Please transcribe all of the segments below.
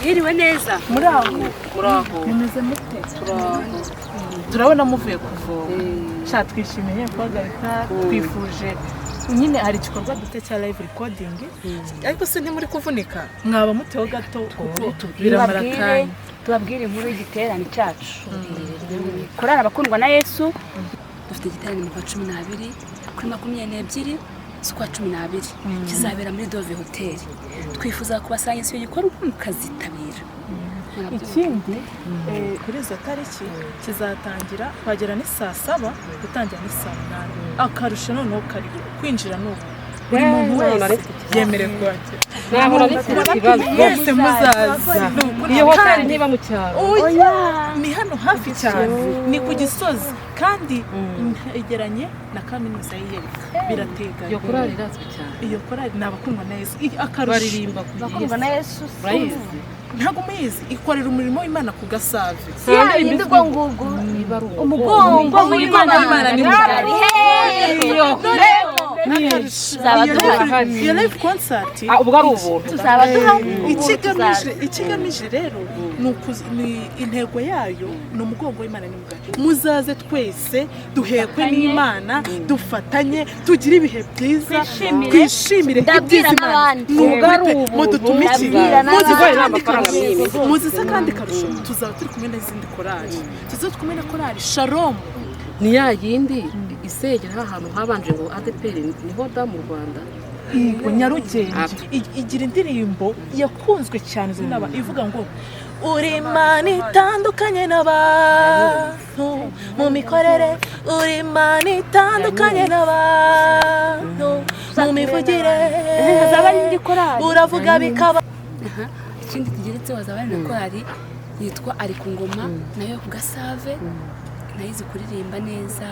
Yiriwe neza muraho bimeze mute turabona muvuye kuvoma sha twishimiye kuhagarika twifuje nyine hari igikorwa dute cya live recording ariko se ntimuri kuvunika mwaba muteho gato kuko biramara kanya tubabwire inkuru y'igiterane cyacu korana abakundwa na Yesu dufite igiterane mu kwa 12 kuri 22 z'ukwa 12 kizabera muri Dove Hotel twifuza kubasanga icyo gikorwa mukazitabira ikindi kuri izo tariki kizatangira kwagera ni saa 7 gutangira ni saa 8 akarusho noneho kari kwinjira n'ubu buri muntu wese yemere kwakira nahora bifite ikibazo bose muzaza iyo hoteli niba mu cyaro ni hano hafi cyane ni ku Gisozi kandi egeranye na kaminuza y'Iyerika birateganye iyo korali irazwi cyane iyo korali nabakundwa na Yesu akarusho baririmba bakundwa na Yesu ntago muyizi ikorera umurimo w'Imana ku Gasave yindi gongugu umugongo w'Imana ni mugari iyo live concert ubwo ari ubuntu tuzaba ikigamije rero ni intego yayo ni umugongo w'Imana ni mugari muzaze twese duhekwe n'Imana dufatanye tugire ibihe byiza twishimire iby'Imana mudutumikire muzisa kandi karusho tuzaba turi kumwe n'izindi korali tuzaba kumwe na korali Shalom ni ya yindi isegera ahantu habanje ngo ADPR niho da mu Rwanda Nyarugenge igira indirimbo yakunzwe cyane zinaba ivuga ngo uri Imana itandukanye n'abantu mu mikorere uri Imana itandukanye n'abantu mu mivugire uravuga bikaba ikindi kigeretse wazaba na korali yitwa ari ku ngoma nayo ku Gasave nayizi kuririmba neza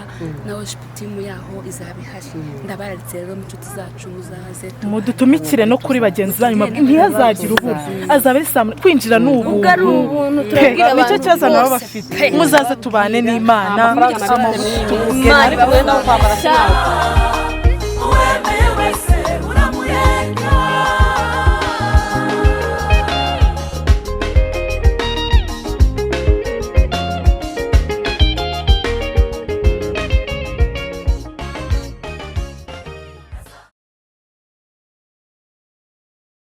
na worship team yaho izabihari ndabararitse rero inshuti zacu muzaze mudutumikire no kuri bagenzi banyu ntiyazagira ubura azabe kwinjira n'ubu nicyo cyaza nabo bafite muzaze tubane n'Imana amafaranga